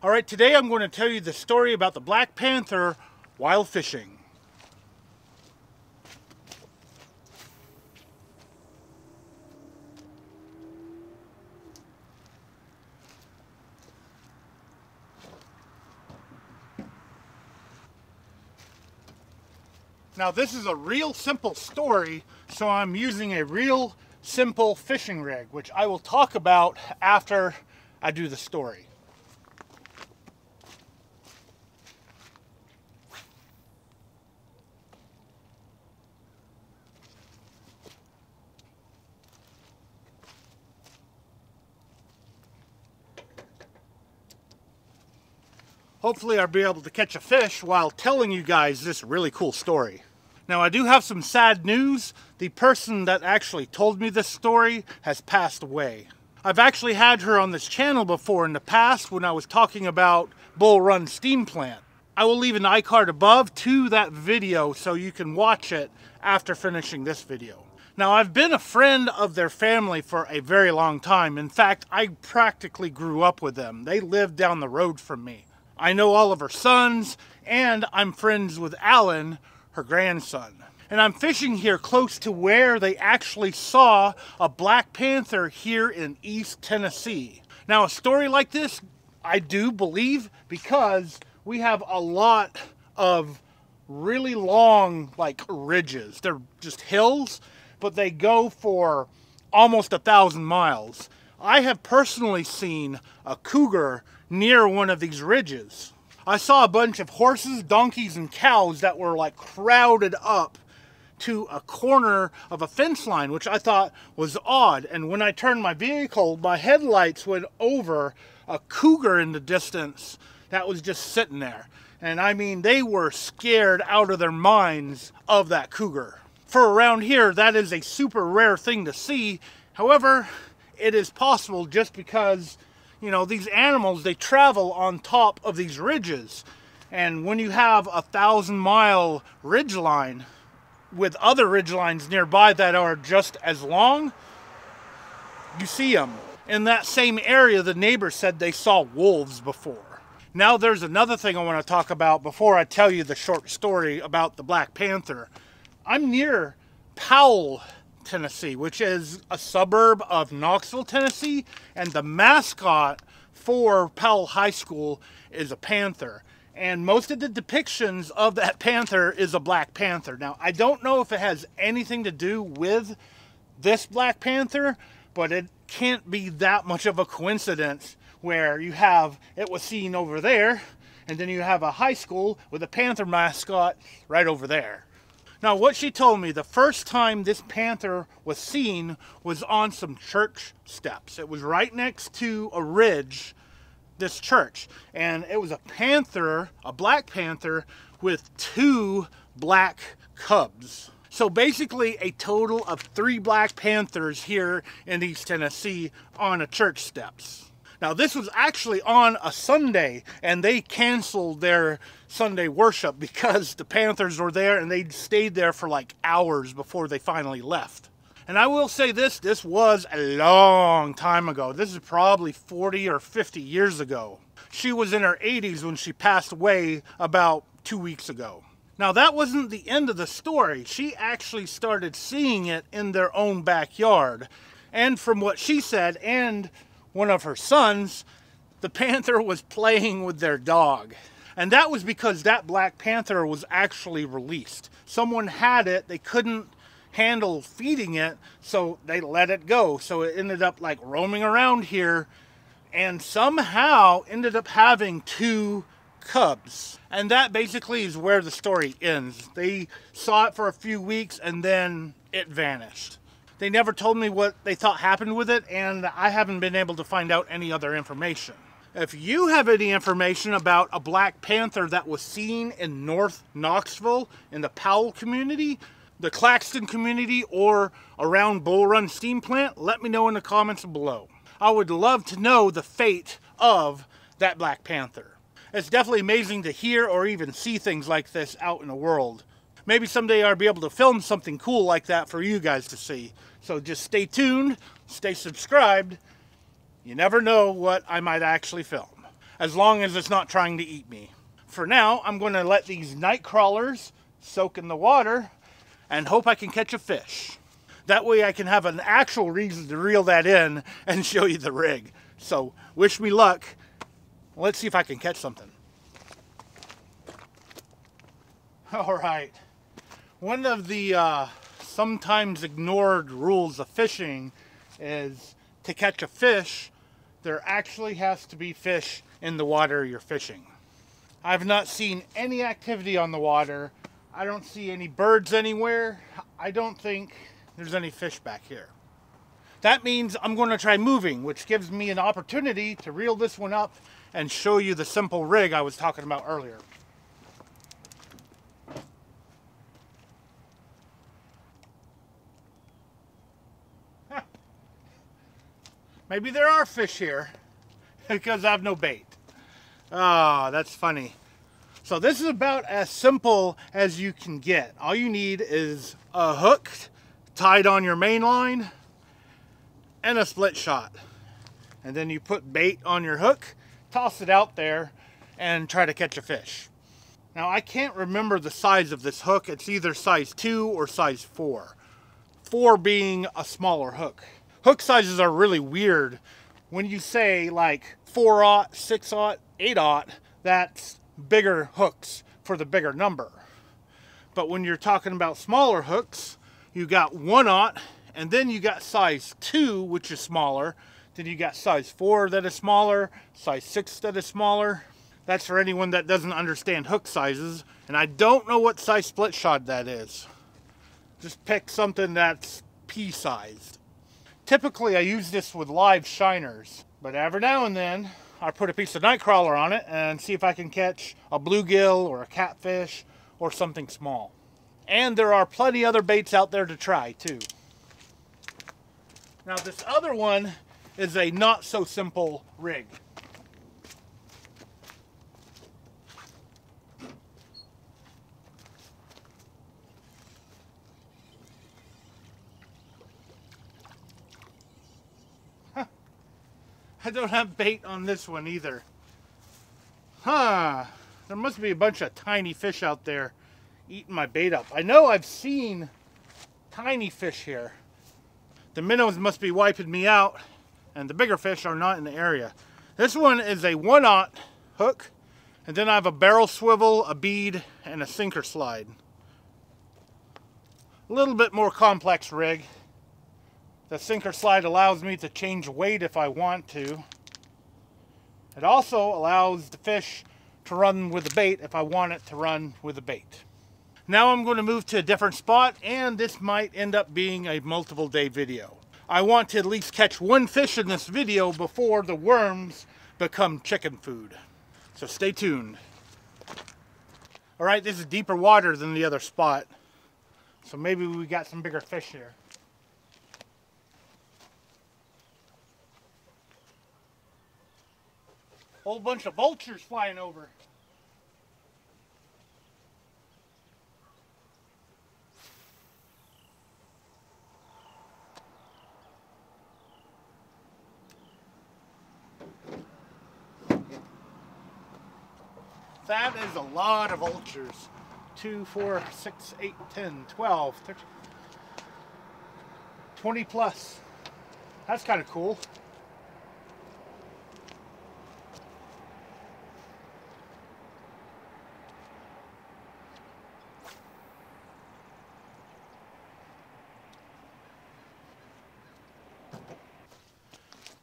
Alright, today I'm going to tell you the story about the black panther while fishing. Now this is a real simple story, so I'm using a real simple fishing rig, which I will talk about after I do the story. Hopefully I'll be able to catch a fish while telling you guys this really cool story. Now I do have some sad news. The person that actually told me this story has passed away. I've actually had her on this channel before in the past when I was talking about Bull Run Steam Plant. I will leave an iCard above to that video so you can watch it after finishing this video. Now I've been a friend of their family for a very long time. In fact, I practically grew up with them. They lived down the road from me. I know all of her sons, and I'm friends with Alan, her grandson. And I'm fishing here close to where they actually saw a black panther here in East Tennessee. Now a story like this, I do believe, because we have a lot of really long, like, ridges. They're just hills, but they go for almost 1,000 miles. I have personally seen a cougar near one of these ridges. I saw a bunch of horses, donkeys, and cows that were like crowded up to a corner of a fence line, which I thought was odd. And when I turned my vehicle, my headlights went over a cougar in the distance that was just sitting there. And I mean, they were scared out of their minds of that cougar. For around here, that is a super rare thing to see. However, it is possible just because, you know, these animals, they travel on top of these ridges. And when you have 1,000-mile ridge line with other ridge lines nearby that are just as long, you see them. In that same area, the neighbor said they saw wolves before. Now there's another thing I want to talk about before I tell you the short story about the black panther. I'm near Powell, Tennessee, which is a suburb of Knoxville, Tennessee, and the mascot for Powell High School is a panther. And most of the depictions of that panther is a black panther. Now, I don't know if it has anything to do with this black panther, but it can't be that much of a coincidence where you have, it was seen over there, and then you have a high school with a panther mascot right over there. Now, what she told me, the first time this panther was seen was on some church steps. It was right next to a ridge, this church. And it was a panther, a black panther, with 2 black cubs. So basically a total of 3 black panthers here in East Tennessee on a church steps. Now this was actually on a Sunday, and they canceled their Sunday worship because the panthers were there and they stayed there for like hours before they finally left. And I will say this was a long time ago. This is probably 40 or 50 years ago. She was in her 80s when she passed away about 2 weeks ago. Now that wasn't the end of the story. She actually started seeing it in their own backyard. And from what she said, and one of her sons, the panther was playing with their dog. And that was because that black panther was actually released. Someone had it, they couldn't handle feeding it, so they let it go. So it ended up like roaming around here and somehow ended up having 2 cubs. And that basically is where the story ends. They saw it for a few weeks and then it vanished. They never told me what they thought happened with it, and I haven't been able to find out any other information. If you have any information about a black panther that was seen in North Knoxville, in the Powell community, the Claxton community, or around Bull Run Steam Plant, let me know in the comments below. I would love to know the fate of that black panther. It's definitely amazing to hear or even see things like this out in the world. Maybe someday I'll be able to film something cool like that for you guys to see. So just stay tuned, stay subscribed. You never know what I might actually film. as long as it's not trying to eat me. For now, I'm going to let these night crawlers soak in the water and hope I can catch a fish. That way I can have an actual reason to reel that in and show you the rig. So wish me luck. Let's see if I can catch something. All right. One of the sometimes ignored rules of fishing is to catch a fish, there actually has to be fish in the water you're fishing. I've not seen any activity on the water. I don't see any birds anywhere. I don't think there's any fish back here. That means I'm going to try moving, which gives me an opportunity to reel this one up and show you the simple rig I was talking about earlier. Maybe there are fish here because I have no bait. Ah, that's funny. So this is about as simple as you can get. All you need is a hook tied on your main line and a split shot. And then you put bait on your hook, toss it out there, and try to catch a fish. Now I can't remember the size of this hook. It's either size 2 or size 4. 4 being a smaller hook. Hook sizes are really weird. When you say like 4/0, 6/0, 8/0, that's bigger hooks for the bigger number. But when you're talking about smaller hooks, you got 1/0, and then you got size 2, which is smaller. Then you got size 4 that is smaller, size 6 that is smaller. That's for anyone that doesn't understand hook sizes. And I don't know what size split shot that is. Just pick something that's pea-sized. Typically I use this with live shiners, but every now and then I put a piece of night crawler on it and see if I can catch a bluegill or a catfish or something small. And there are plenty other baits out there to try too. Now this other one is a not so simple rig. I don't have bait on this one either. Huh. There must be a bunch of tiny fish out there eating my bait up. I know I've seen tiny fish here. The minnows must be wiping me out, and the bigger fish are not in the area. This one is a 1/0 hook, and then I have a barrel swivel, a bead, and a sinker slide. A little bit more complex rig. The sinker slide allows me to change weight if I want to. It also allows the fish to run with the bait if I want it to run with the bait. Now I'm going to move to a different spot, and this might end up being a multiple day video. I want to at least catch one fish in this video before the worms become chicken food. So stay tuned. Alright, this is deeper water than the other spot. So maybe we got some bigger fish here. Whole bunch of vultures flying over. That is a lot of vultures. 2, 4, 6, 8, 10, 12, 13, 20 plus. That's kind of cool.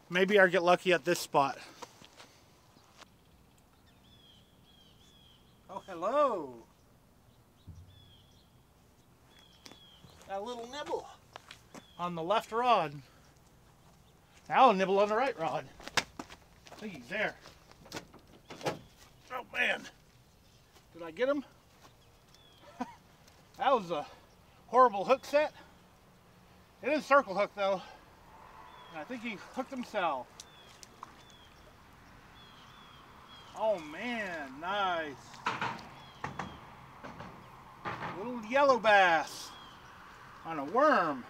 Maybe I'll get lucky at this spot. Oh, hello. Got a little nibble on the left rod. Now I'll nibble on the right rod. I think he's there. Oh man. Did I get him? That was a horrible hook set. It is a circle hook though. And I think he hooked himself. Oh man, nice. Little yellow bass on a worm.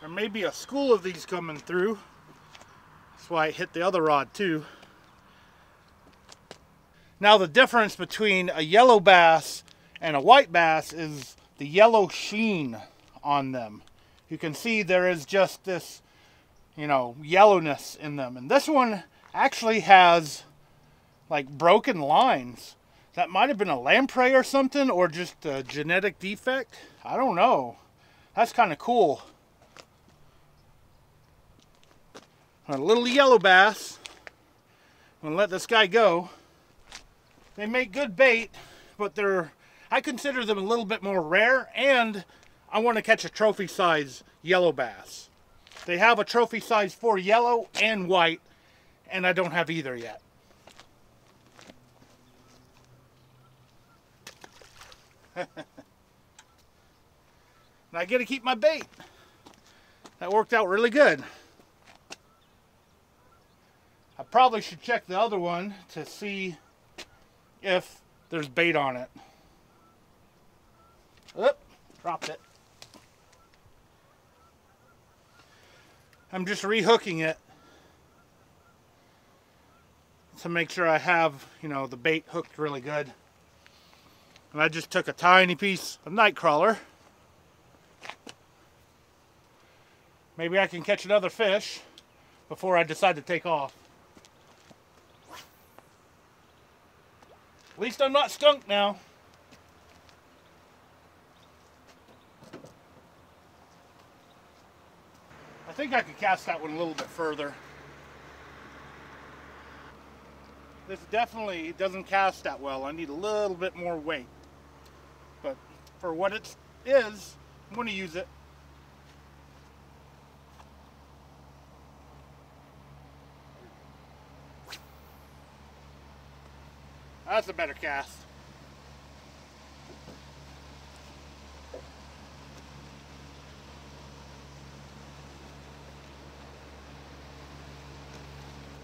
There may be a school of these coming through. That's why it hit the other rod too. Now the difference between a yellow bass and a white bass is the yellow sheen on them. You can see there is just this, you know, yellowness in them. And this one actually has like broken lines. That might have been a lamprey or something, or just a genetic defect. I don't know. That's kind of cool. A little yellow bass. I'm gonna let this guy go. They make good bait, but I consider them a little bit more rare, and I want to catch a trophy size yellow bass. They have a trophy size for yellow and white, and I don't have either yet. And I get to keep my bait. That worked out really good. I probably should check the other one to see if there's bait on it. Oop, dropped it. I'm just rehooking it to make sure I have, you know, the bait hooked really good. And I just took a tiny piece of nightcrawler. Maybe I can catch another fish before I decide to take off. At least I'm not skunked now. I think I could cast that one a little bit further. This definitely doesn't cast that well. I need a little bit more weight. But for what it is, I'm going to use it. That's a better cast.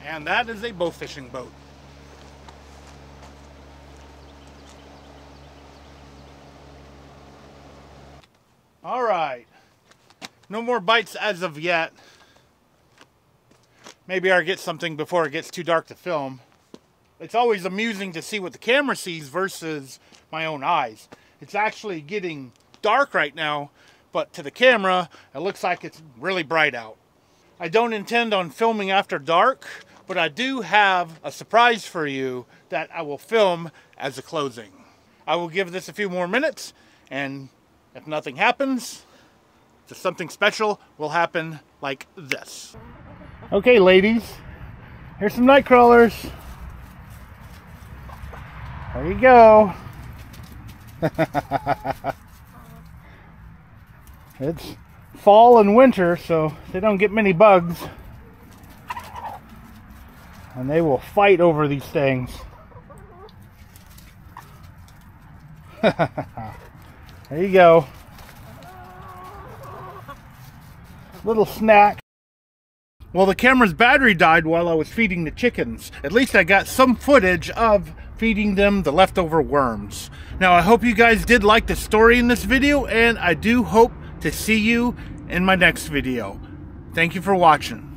And that is a bow fishing boat. All right. No more bites as of yet. Maybe I'll get something before it gets too dark to film. It's always amusing to see what the camera sees versus my own eyes. It's actually getting dark right now, but to the camera, it looks like it's really bright out. I don't intend on filming after dark, but I do have a surprise for you that I will film as a closing. I will give this a few more minutes, and if nothing happens, just something special will happen like this. Okay, ladies, here's some night crawlers. There you go. It's fall and winter, so they don't get many bugs. And they will fight over these things. There you go. Little snack. Well, the camera's battery died while I was feeding the chickens. At least I got some footage of feeding them the leftover worms. Now, I hope you guys did like the story in this video, and I do hope to see you in my next video. Thank you for watching.